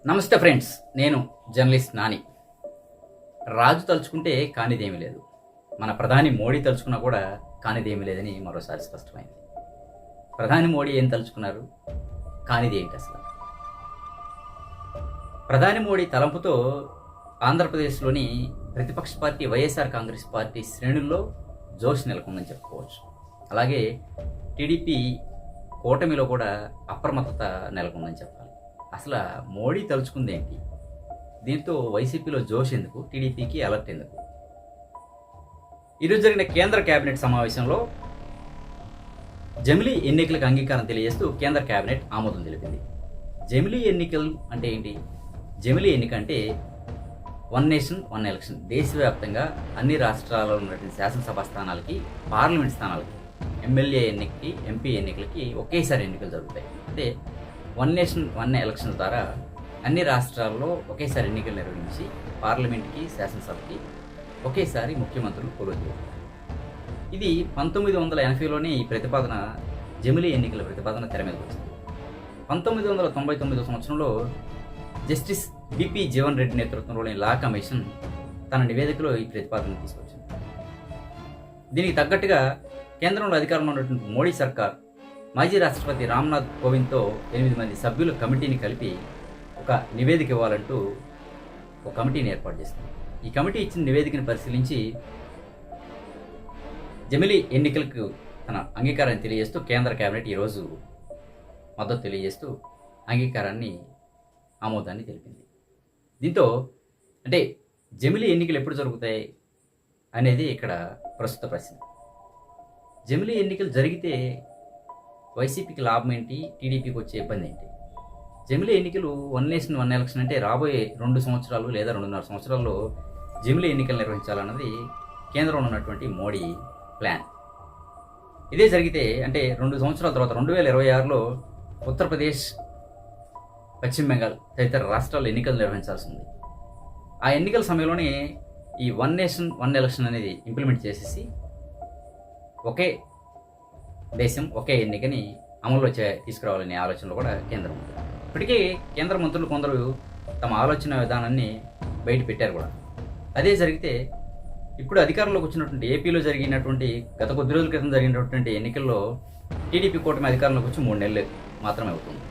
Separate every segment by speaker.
Speaker 1: నమస్తే ఫ్రెండ్స్, నేను జర్నలిస్ట్ నాని. రాజు తలుచుకుంటే కానిదేమీ లేదు. మన ప్రధాని మోడీ తలుచుకున్నా కూడా కానిదేమీ లేదని మరోసారి స్పష్టమైంది. ప్రధాని మోడీ ఏం తలుచుకున్నారు, కానిది ఏంటి అసలు? ప్రధాని మోడీ తలంపుతో ఆంధ్రప్రదేశ్లోని ప్రతిపక్ష పార్టీ వైఎస్ఆర్ కాంగ్రెస్ పార్టీ శ్రేణుల్లో జోష్ నెలకొందని చెప్పుకోవచ్చు. అలాగే టీడీపీ కూటమిలో కూడా అప్రమత్తత నెలకొందని చెప్పాలి. అసలు మోడీ తలుచుకుంది ఏంటి? దీంతో వైసీపీలో జోష్ ఎందుకు, టీడీపీకి అలర్ట్ ఎందుకు? ఈరోజు జరిగిన కేంద్ర కేబినెట్ సమావేశంలో జమిలీ ఎన్నికలకు అంగీకారం తెలియజేస్తూ కేంద్ర కేబినెట్ ఆమోదం తెలిపింది. జమిలీ ఎన్నికలు అంటే ఏంటి? జమిలీ ఎన్నిక అంటే వన్ నేషన్ వన్ ఎలక్షన్. దేశవ్యాప్తంగా అన్ని రాష్ట్రాల్లో ఉన్నటువంటి శాసనసభ స్థానాలకి, పార్లమెంట్ స్థానాలకి, ఎమ్మెల్యే ఎన్నికకి, ఎంపీ ఎన్నికలకి ఒకేసారి ఎన్నికలు జరుగుతాయి. అంటే వన్ నేషన్ వన్ ఎలక్షన్ ద్వారా అన్ని రాష్ట్రాల్లో ఒకేసారి ఎన్నికలు నిర్వహించి పార్లమెంట్కి, శాసనసభకి ఒకేసారి ముఖ్యమంత్రులు కొలువు. ఇది 1980లోనే ఈ ప్రతిపాదన, జమిలీ ఎన్నికల ప్రతిపాదన తెర మీదకి వచ్చింది. 1999 సంవత్సరంలో జస్టిస్ బిపి జీవన్ రెడ్డి నేతృత్వంలోని లా కమిషన్ తన నివేదికలో ఈ ప్రతిపాదన తీసుకొచ్చింది. దీనికి తగ్గట్టుగా కేంద్రంలో అధికారంలో ఉన్నటువంటి మోడీ సర్కార్ మాజీ రాష్ట్రపతి రామ్నాథ్ కోవింద్తో 8 మంది సభ్యుల కమిటీని కలిపి ఒక నివేదిక ఇవ్వాలంటూ ఒక కమిటీని ఏర్పాటు చేసింది. ఈ కమిటీ ఇచ్చిన నివేదికను పరిశీలించి జమిలీ ఎన్నికలకు తన అంగీకారాన్ని తెలియజేస్తూ కేంద్ర కేబినెట్ ఈరోజు మద్దతు తెలియజేస్తూ అంగీకారాన్ని, ఆమోదాన్ని తెలిపింది. దీంతో అంటే జమిలీ ఎన్నికలు ఎప్పుడు జరుగుతాయి అనేది ఇక్కడ ప్రస్తుత ప్రశ్న. జమిలీ ఎన్నికలు జరిగితే వైసీపీకి లాభం ఏంటి, టీడీపీకి వచ్చే ఇబ్బంది ఏంటి? జమిలీ ఎన్నికలు వన్ నేషన్ వన్ ఎలక్షన్ అంటే రాబోయే 2 సంవత్సరాలు లేదా 2.5 సంవత్సరాల్లో జమిలీ ఎన్నికలు నిర్వహించాలన్నది కేంద్రంలో ఉన్నటువంటి మోడీ ప్లాన్. ఇదే జరిగితే అంటే 2 సంవత్సరాల తర్వాత 2026లో ఉత్తరప్రదేశ్, పశ్చిమ బెంగాల్ తదితర రాష్ట్రాల్లో ఎన్నికలు నిర్వహించాల్సి ఉంది. ఆ ఎన్నికల సమయంలోనే ఈ వన్ నేషన్ వన్ ఎలక్షన్ అనేది ఇంప్లిమెంట్ చేసేసి ఒకే దేశం ఒకే ఎన్నికని అమల్లో తీసుకురావాలనే ఆలోచనలో కూడా కేంద్రం ఉంది. ఇప్పటికే కేంద్ర మంత్రులు కొందరు తమ ఆలోచన విధానాన్ని బయట పెట్టారు కూడా. అదే జరిగితే ఇప్పుడు అధికారంలోకి వచ్చినటువంటి ఏపీలో జరిగినటువంటి గత కొద్ది రోజుల క్రితం జరిగినటువంటి ఎన్నికల్లో టీడీపీ కూటమి అధికారంలోకి వచ్చి 3 నెలలు మాత్రమే అవుతుంది.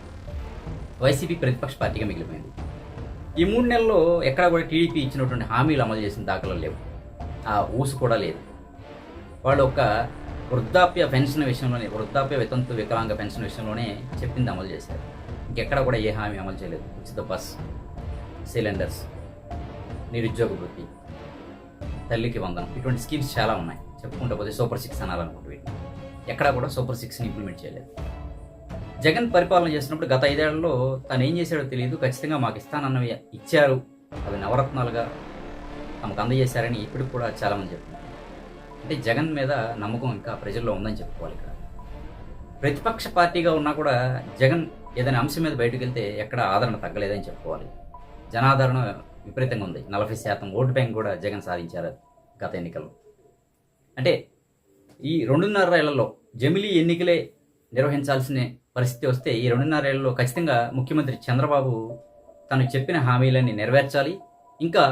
Speaker 1: వైసీపీ ప్రతిపక్ష పార్టీగా మిగిలిపోయింది. ఈ 3 నెలల్లో ఎక్కడా కూడా టీడీపీ ఇచ్చినటువంటి హామీలు అమలు చేసిన దాఖలాలు లేవు. ఆ ఊసు కూడా లేదు. వాళ్ళు ఒక వృద్ధాప్య పెన్షన్ విషయంలోనే, వృద్ధాప్య వితంతు వికలాంగ పెన్షన్ విషయంలోనే చెప్పింది అమలు చేశారు. ఇంకెక్కడ కూడా ఏ హామీ అమలు చేయలేదు. ఉచిత బస్, సిలిండర్స్, నిరుద్యోగ వృత్తి, తల్లికి వందనం, ఇటువంటి స్కీమ్స్ చాలా ఉన్నాయి. చెప్పుకుంటూ పోతే సూపర్ 6 అనాలనుకుంటే వీటిని ఎక్కడా కూడా సూపర్ 6ని ఇంప్లిమెంట్ చేయలేదు. జగన్ పరిపాలన చేస్తున్నప్పుడు గత 5 ఏళ్లలో తను ఏం చేశాడో తెలియదు. ఖచ్చితంగా మాకు ఇస్తానన్నవి ఇచ్చారు, అవి నవరత్నాలుగా తమకు అందజేశారని ఇప్పటికి కూడా చాలామంది చెప్తున్నారు. అంటే జగన్ మీద నమ్మకం ఇంకా ప్రజల్లో ఉందని చెప్పుకోవాలి. ఇక్కడ ప్రతిపక్ష పార్టీగా ఉన్నా కూడా జగన్ ఏదైనా అంశం మీద బయటకు వెళ్తే ఎక్కడ ఆదరణ తగ్గలేదని చెప్పుకోవాలి. జనాదరణ విపరీతంగా ఉంది. 40% ఓటు బ్యాంక్ కూడా జగన్ సాధించారు గత ఎన్నికల్లో. అంటే ఈ 2.5 ఏళ్లలో జమిలీ ఎన్నికలే నిర్వహించాల్సిన పరిస్థితి వస్తే ఈ 2.5 ఏళ్లలో ఖచ్చితంగా ముఖ్యమంత్రి చంద్రబాబు తను చెప్పిన హామీలన్నీ నెరవేర్చాలి. ఇంకా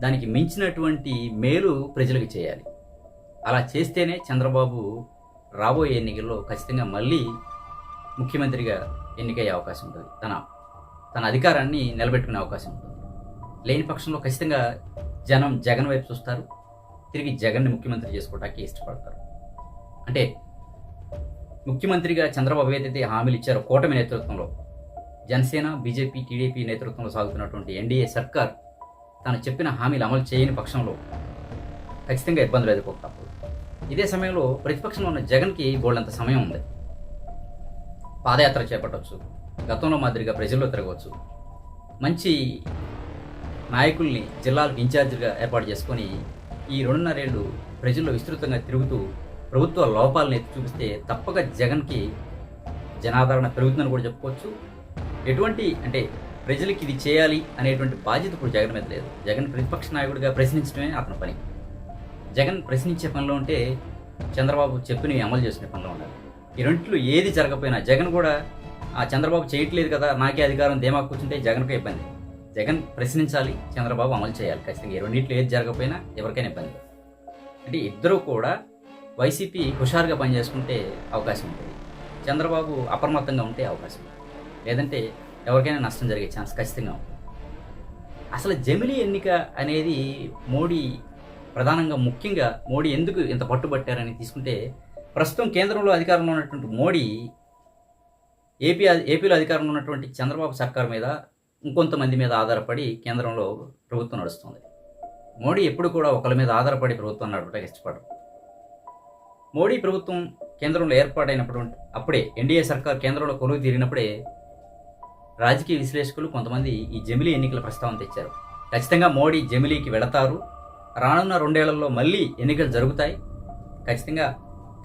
Speaker 1: దానికి మించినటువంటి మేలు ప్రజలకు చేయాలి. అలా చేస్తేనే చంద్రబాబు రాబోయే ఎన్నికల్లో ఖచ్చితంగా మళ్ళీ ముఖ్యమంత్రిగా ఎన్నికయ్యే అవకాశం ఉంటుంది. తన అధికారాన్ని నిలబెట్టుకునే అవకాశం ఉంటుంది. లేని పక్షంలో ఖచ్చితంగా జనం జగన్ వైపు చూస్తారు. తిరిగి జగన్ని ముఖ్యమంత్రి చేసుకోవడానికి ఇష్టపడతారు. అంటే ముఖ్యమంత్రిగా చంద్రబాబు ఏదైతే హామీలు ఇచ్చారో కూటమి నేతృత్వంలో, జనసేన, బీజేపీ, టీడీపీ నేతృత్వంలో సాగుతున్నటువంటి ఎన్డీఏ సర్కార్ తను చెప్పిన హామీలు అమలు చేయని పక్షంలో ఖచ్చితంగా ఇబ్బందులు ఎదుర్కోక. ఇదే సమయంలో ప్రతిపక్షంలో ఉన్న జగన్కి బోల్డంత సమయం ఉంది. పాదయాత్ర చేపట్టవచ్చు, గతంలో మాదిరిగా ప్రజల్లో తిరగవచ్చు, మంచి నాయకుల్ని జిల్లాలకు ఇన్ఛార్జిగా ఏర్పాటు చేసుకొని ఈ 2.5 ఏళ్ళు ప్రజల్లో విస్తృతంగా తిరుగుతూ ప్రభుత్వ లోపాలను ఎత్తి చూపిస్తే తప్పక జగన్కి జనాదరణ పెరుగుతుందని కూడా చెప్పుకోవచ్చు. ఎటువంటి అంటే ప్రజలకి ఇది చేయాలి అనేటువంటి బాధ్యత ఇప్పుడు జగన్ మీద లేదు. జగన్ ప్రతిపక్ష నాయకుడిగా ప్రశ్నించడమే అతని పని. జగన్ ప్రశ్నించే పనిలో ఉంటే చంద్రబాబు చెప్పినవి అమలు చేసుకునే పనిలో ఉండాలి. ఈ రెంట్లో ఏది జరగకపోయినా జగన్ కూడా చంద్రబాబు చేయట్లేదు కదా, నాకే అధికారం ధీమా కూర్చుంటే జగన్కే ఇబ్బంది. జగన్ ప్రశ్నించాలి, చంద్రబాబు అమలు చేయాలి. ఖచ్చితంగా ఈ రెండింటిలో ఏది జరగకపోయినా ఎవరికైనా ఇబ్బంది. అంటే ఇద్దరూ కూడా వైసీపీ హుషారుగా పనిచేసుకుంటే అవకాశం ఉంటుంది, చంద్రబాబు అప్రమత్తంగా ఉంటే అవకాశం ఉంటుంది. లేదంటే ఎవరికైనా నష్టం జరిగే ఛాన్స్ ఖచ్చితంగా ఉంటుంది. అసలు జమిలీ ఎన్నిక అనేది మోడీ ప్రధానంగా ముఖ్యంగా మోడీ ఎందుకు ఇంత పట్టుబట్టారని తీసుకుంటే, ప్రస్తుతం కేంద్రంలో అధికారంలో ఉన్నటువంటి మోడీ ఏపీలో అధికారంలో ఉన్నటువంటి చంద్రబాబు సర్కార్ మీద ఇంకొంతమంది మీద ఆధారపడి కేంద్రంలో ప్రభుత్వం నడుస్తుంది. మోడీ ఎప్పుడు కూడా ఒకరి మీద ఆధారపడి ప్రభుత్వం నడపడానికి ఇష్టపడరు. మోడీ ప్రభుత్వం కేంద్రంలో ఏర్పాటైనప్పుడు అప్పుడే ఎన్డీఏ సర్కార్ కేంద్రంలో కొలువు తీరినప్పుడే రాజకీయ విశ్లేషకులు కొంతమంది ఈ జమిలీ ఎన్నికల ప్రస్తావన తెచ్చారు. ఖచ్చితంగా మోడీ జమిలీకి వెళతారు, రానున్న 2 ఏళ్లలో మళ్ళీ ఎన్నికలు జరుగుతాయి, ఖచ్చితంగా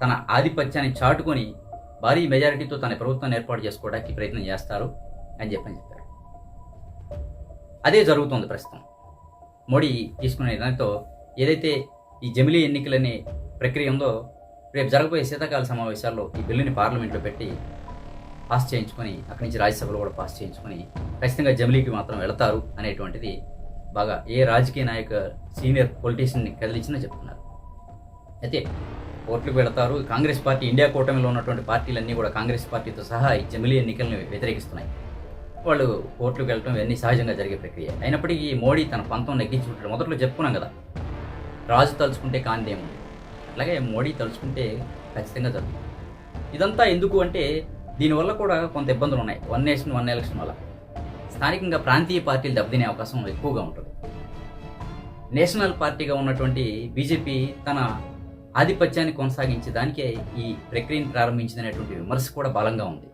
Speaker 1: తన ఆధిపత్యాన్ని చాటుకొని భారీ మెజారిటీతో తన ప్రభుత్వాన్ని ఏర్పాటు చేసుకోవడానికి ప్రయత్నం చేస్తారు అని చెప్పారు. అదే జరుగుతుంది ప్రస్తుతం. మోడీ తీసుకునే దానితో ఏదైతే ఈ జమిలీ ఎన్నికలనే ప్రక్రియ ఉందో, రేపు జరగబోయే శీతాకాల సమావేశాల్లో ఈ బిల్లుని పార్లమెంట్లో పెట్టి పాస్ చేయించుకొని, అక్కడి నుంచి రాజ్యసభలో కూడా పాస్ చేయించుకొని ఖచ్చితంగా జమిలీకి మాత్రం వెళతారు అనేటువంటిది బాగా ఏ రాజకీయ నాయక సీనియర్ పొలిటీషియన్ని కదిలించినా చెప్తున్నారు. అయితే కోర్టులకు వెళతారు. కాంగ్రెస్ పార్టీ, ఇండియా కూటమిలో ఉన్నటువంటి పార్టీలన్నీ కూడా కాంగ్రెస్ పార్టీతో సహా ఈ జమిలీ ఎన్నికలను వ్యతిరేకిస్తున్నాయి. వాళ్ళు కోర్టులకు వెళ్ళడం ఇవన్నీ సహజంగా జరిగే ప్రక్రియ. అయినప్పటికీ మోడీ తన పంతం నెగ్గించుకుంటాడు. మొదట్లో చెప్పుకున్నాం కదా, రాజు తలుచుకుంటే కాందేమో, అట్లాగే మోడీ తలుచుకుంటే ఖచ్చితంగా జరుగుతుంది. ఇదంతా ఎందుకు అంటే, దీనివల్ల కూడా కొంత ఇబ్బందులు ఉన్నాయి. 1 నేషన్ 1 ఎలక్షన్ వల్ల స్థానికంగా ప్రాంతీయ పార్టీలు దెబ్బతినే అవకాశం ఎక్కువగా ఉంటుంది. నేషనల్ పార్టీగా ఉన్నటువంటి బీజేపీ తన ఆధిపత్యాన్ని కొనసాగించే దానికే ఈ ప్రక్రియను ప్రారంభించిందనేటువంటి విమర్శ కూడా బలంగా ఉంది.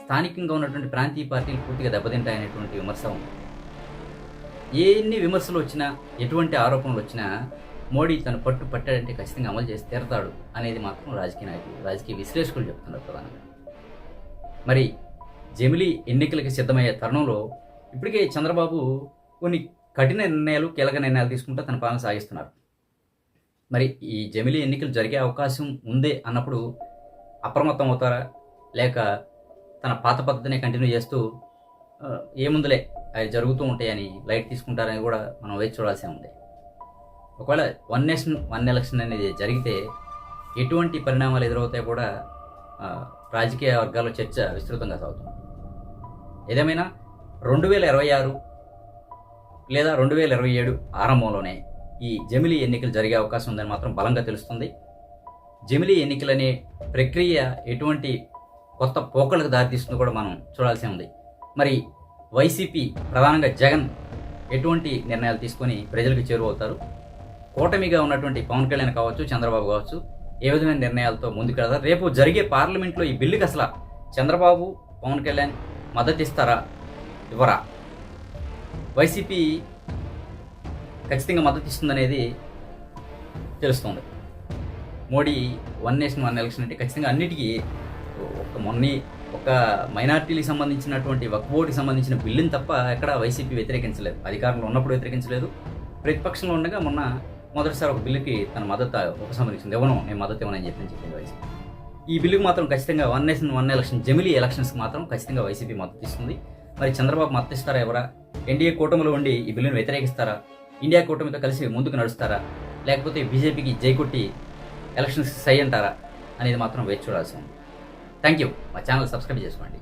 Speaker 1: స్థానికంగా ఉన్నటువంటి ప్రాంతీయ పార్టీలు పూర్తిగా దెబ్బతింటాయనేటువంటి విమర్శ ఉంది. ఎన్ని విమర్శలు వచ్చినా, ఎటువంటి ఆరోపణలు వచ్చినా మోడీ తను పట్టాడంటే ఖచ్చితంగా అమలు చేసి తీరతాడు అనేది మాత్రం రాజకీయ నాయకులు, రాజకీయ విశ్లేషకులు చెప్తున్నారు ప్రధానంగా. మరి జమిలీ ఎన్నికలకి సిద్ధమయ్యే తరుణంలో ఇప్పటికే చంద్రబాబు కొన్ని కఠిన నిర్ణయాలు, కీలక నిర్ణయాలు తీసుకుంటూ తన పాలన సాగిస్తున్నారు. మరి ఈ జమిలీ ఎన్నికలు జరిగే అవకాశం ఉందే అన్నప్పుడు అప్రమత్తం అవుతారా, లేక తన పాత పద్ధతిని కంటిన్యూ చేస్తూ ఏముందులే అవి జరుగుతూ ఉంటాయని లైట్ తీసుకుంటారని కూడా మనం వేచి చూడాల్సి ఉంది. ఒకవేళ 1 నేషన్ 1 ఎలక్షన్ అనేది జరిగితే ఎటువంటి పరిణామాలు ఎదురవుతాయో కూడా రాజకీయ వర్గాల్లో చర్చ విస్తృతంగా సాగుతుంది. ఏదేమైనా 2026 లేదా 2027 ఆరంభంలోనే ఈ జమిలీ ఎన్నికలు జరిగే అవకాశం ఉందని మాత్రం బలంగా తెలుస్తుంది. జమిలీ ఎన్నికలనే ప్రక్రియ ఎటువంటి కొత్త పోకలకు దారితీస్తుందో కూడా మనం చూడాల్సి ఉంది. మరి వైసీపీ ప్రధానంగా జగన్ ఎటువంటి నిర్ణయాలు తీసుకొని ప్రజలకు చేరువవుతారు, కూటమిగా ఉన్నటువంటి పవన్ కళ్యాణ్ కావచ్చు, చంద్రబాబు కావచ్చు, ఏ విధమైన నిర్ణయాలతో ముందుకు వెళ్తారు, రేపు జరిగే పార్లమెంట్లో ఈ బిల్లుకి అసలు చంద్రబాబు, పవన్ కళ్యాణ్ మద్దతు ఇస్తారా, ఇవ్వరా, వైసీపీ ఖచ్చితంగా మద్దతు ఇస్తుందనేది తెలుస్తుంది. మోడీ 1 నేషన్ 1 ఎలక్షన్ అంటే ఖచ్చితంగా అన్నిటికీ ఒక మైనార్టీలకు సంబంధించినటువంటి వక్ఫ్ బోర్డుకి సంబంధించిన బిల్లుని తప్ప ఎక్కడ వైసీపీ వ్యతిరేకించలేదు. అధికారంలో ఉన్నప్పుడు వ్యతిరేకించలేదు, ప్రతిపక్షంలో ఉండగా మొదటిసారి ఒక బిల్లుకి తన మద్దతు ఉపసంహరించింది. నేను మద్దతు ఇవ్వనని చెప్పింది వైసీపీ. ఈ బిల్లుకు మాత్రం ఖచ్చితంగా 1 నేషన్ 1 ఎలక్షన్ జమిలీ ఎలక్షన్స్కి మాత్రం ఖచ్చితంగా వైసీపీ మద్దతు ఇస్తుంది. మరి చంద్రబాబు మద్దతు ఇస్తారా, ఎవరా, ఎన్డీఏ కూటమిలో ఉండి ఈ బిల్లును వ్యతిరేకిస్తారా, ఇండియా కూటమితో కలిసి ముందుకు నడుస్తారా, లేకపోతే బీజేపీకి జై కొట్టి ఎలక్షన్స్ సై అంటారా అనేది మాత్రం వేచి చూడాల్సి ఉంది. Thank you. మా ఛానల్ సబ్స్క్రైబ్ చేసుకోండి.